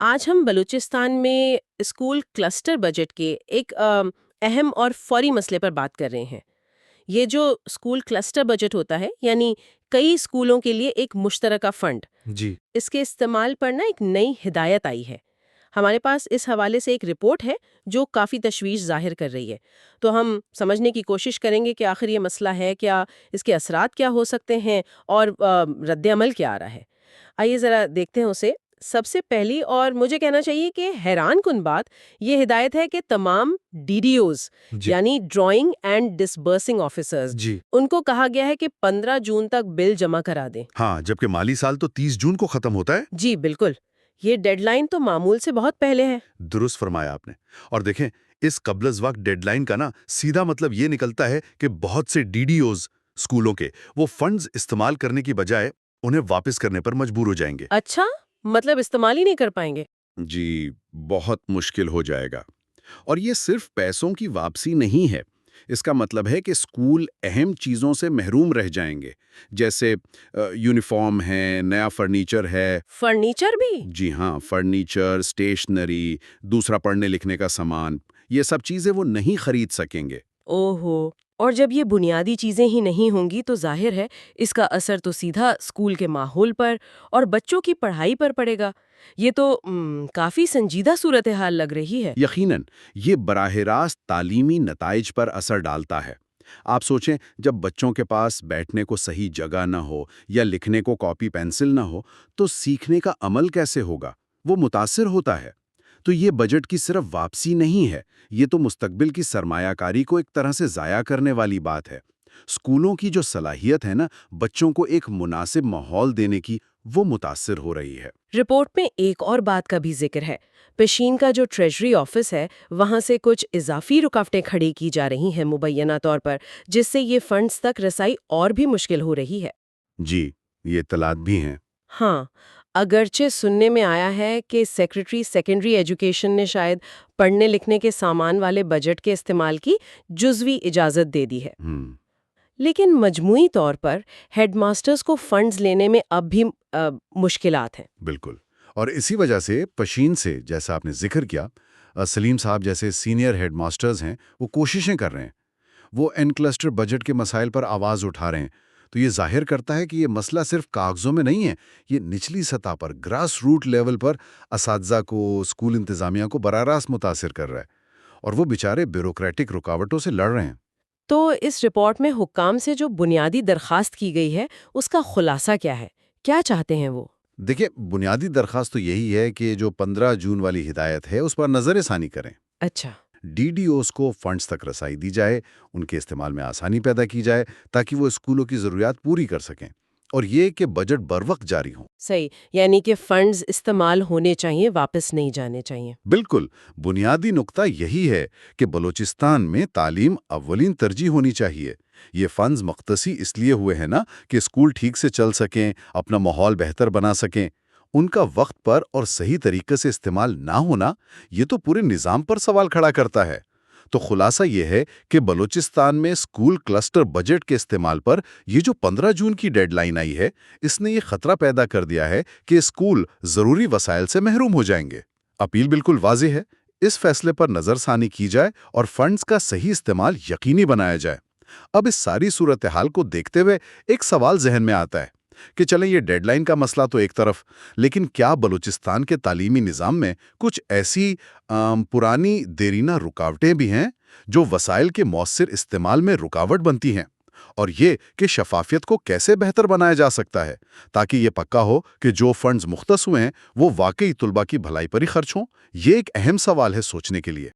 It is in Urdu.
آج ہم بلوچستان میں اسکول کلسٹر بجٹ کے ایک اہم اور فوری مسئلے پر بات کر رہے ہیں۔ یہ جو اسکول کلسٹر بجٹ ہوتا ہے، یعنی کئی اسکولوں کے لیے ایک مشترکہ فنڈ، جی اس کے استعمال پر نا ایک نئی ہدایت آئی ہے۔ ہمارے پاس اس حوالے سے ایک رپورٹ ہے جو کافی تشویش ظاہر کر رہی ہے۔ تو ہم سمجھنے کی کوشش کریں گے کہ آخر یہ مسئلہ ہے کیا، اس کے اثرات کیا ہو سکتے ہیں، اور رد عمل کیا آ رہا ہے۔ آئیے ذرا دیکھتے ہیں اسے۔ سب سے پہلی اور مجھے کہنا چاہیے کہ حیران کن بات یہ ہدایت ہے کہ تمام DDOs جی یعنی ڈرائنگ اینڈ ڈسبرسنگ آفیسرز، جی ان کو کہا گیا ہے کہ 15 جون تک بل جمع کرا دیں۔ ہاں، جبکہ مالی سال تو 30 جون کو ختم ہوتا ہے۔ جی بالکل، یہ ڈیڈ لائن تو معمول سے بہت پہلے ہے۔ درست فرمایا آپ نے۔ اور دیکھیں، اس قبل از وقت ڈیڈ لائن کا نا سیدھا مطلب یہ نکلتا ہے کہ بہت سے DDOs اسکولوں کے وہ فنڈز استعمال کرنے کی بجائے انہیں واپس کرنے پر مجبور ہو جائیں گے۔ اچھا، مطلب استعمال ہی نہیں کر پائیں گے؟ جی، بہت مشکل ہو جائے گا۔ اور یہ صرف پیسوں کی واپسی نہیں ہے، اس کا مطلب ہے کہ اسکول اہم چیزوں سے محروم رہ جائیں گے، جیسے یونیفارم ہے، نیا فرنیچر ہے۔ فرنیچر بھی؟ جی ہاں، فرنیچر، اسٹیشنری، دوسرا پڑھنے لکھنے کا سامان، یہ سب چیزیں وہ نہیں خرید سکیں گے۔ اوہو، اور جب یہ بنیادی چیزیں ہی نہیں ہوں گی تو ظاہر ہے اس کا اثر تو سیدھا اسکول کے ماحول پر اور بچوں کی پڑھائی پر پڑے گا۔ یہ تو کافی سنجیدہ صورتحال لگ رہی ہے۔ یقیناً یہ براہ راست تعلیمی نتائج پر اثر ڈالتا ہے۔ آپ سوچیں، جب بچوں کے پاس بیٹھنے کو صحیح جگہ نہ ہو یا لکھنے کو کاپی پینسل نہ ہو تو سیکھنے کا عمل کیسے ہوگا؟ وہ متاثر ہوتا ہے۔ تو یہ بجٹ کی صرف واپسی نہیں ہے، یہ تو مستقبل کی سرمایہ کاری کو ایک طرح سے ضائع کرنے والی بات ہے۔ اسکولوں کی جو صلاحیت ہے نا بچوں کو ایک مناسب ماحول دینے کی، وہ متاثر ہو رہی ہے۔ رپورٹ میں ایک اور بات کا بھی ذکر ہے۔ پشین کا جو ٹریجری آفس ہے وہاں سے کچھ اضافی رکاوٹیں کھڑی کی جا رہی ہیں مبینہ طور پر، جس سے یہ فنڈز تک رسائی اور بھی مشکل ہو رہی ہے۔ جی، یہ اطلاعات بھی ہیں۔ ہاں، اگرچہ سننے میں آیا ہے کہ سیکریٹری سیکنڈری ایجوکیشن نے شاید پڑھنے لکھنے کے سامان والے بجٹ کے استعمال کی جزوی اجازت دے دی ہے، لیکن مجموعی طور پر ہیڈ ماسٹرز کو فنڈز لینے میں اب بھی مشکلات ہیں۔ بالکل، اور اسی وجہ سے پشین سے، جیسا آپ نے ذکر کیا، سلیم صاحب جیسے سینئر ہیڈ ماسٹرز ہیں، وہ کوششیں کر رہے ہیں، وہ ان کلسٹر بجٹ کے مسائل پر آواز اٹھا رہے ہیں۔ تو یہ ظاہر کرتا ہے کہ یہ مسئلہ صرف کاغذوں میں نہیں ہے، یہ نچلی سطح پر، گراس روٹ لیول پر اساتذہ کو، اسکول انتظامیہ کو براہ راست متاثر کر رہا ہے، اور وہ بیچارے بیوروکریٹک رکاوٹوں سے لڑ رہے ہیں۔ تو اس رپورٹ میں حکام سے جو بنیادی درخواست کی گئی ہے اس کا خلاصہ کیا ہے؟ کیا چاہتے ہیں وہ؟ دیکھیں، بنیادی درخواست تو یہی ہے کہ جو 15 جون والی ہدایت ہے اس پر نظر ثانی کریں۔ اچھا، DDOs کو فنڈز تک رسائی دی جائے، ان کے استعمال میں آسانی پیدا کی جائے تاکہ وہ اسکولوں کی ضروریات پوری کر سکیں، اور یہ کہ بجٹ بروقت جاری ہوں۔ صحیح، یعنی کہ فنڈز استعمال ہونے چاہیے، واپس نہیں جانے چاہیے۔ بالکل، بنیادی نقطہ یہی ہے کہ بلوچستان میں تعلیم اولین ترجیح ہونی چاہیے۔ یہ فنڈز مختصی اس لیے ہوئے ہیں نا کہ اسکول ٹھیک سے چل سکیں، اپنا ماحول بہتر بنا سکیں۔ ان کا وقت پر اور صحیح طریقے سے استعمال نہ ہونا، یہ تو پورے نظام پر سوال کھڑا کرتا ہے۔ تو خلاصہ یہ ہے کہ بلوچستان میں اسکول کلسٹر بجٹ کے استعمال پر یہ جو 15 جون کی ڈیڈ لائن آئی ہے، اس نے یہ خطرہ پیدا کر دیا ہے کہ اسکول ضروری وسائل سے محروم ہو جائیں گے۔ اپیل بالکل واضح ہے، اس فیصلے پر نظر ثانی کی جائے اور فنڈز کا صحیح استعمال یقینی بنایا جائے۔ اب اس ساری صورتحال کو دیکھتے ہوئے ایک سوال ذہن میں آتا ہے کہ چلیں، یہ ڈیڈ لائن کا مسئلہ تو ایک طرف، لیکن کیا بلوچستان کے تعلیمی نظام میں کچھ ایسی پرانی دیرینہ رکاوٹیں بھی ہیں جو وسائل کے مؤثر استعمال میں رکاوٹ بنتی ہیں؟ اور یہ کہ شفافیت کو کیسے بہتر بنایا جا سکتا ہے تاکہ یہ پکا ہو کہ جو فنڈز مختص ہوئے ہیں وہ واقعی طلباء کی بھلائی پر ہی خرچ ہوں؟ یہ ایک اہم سوال ہے سوچنے کے لیے۔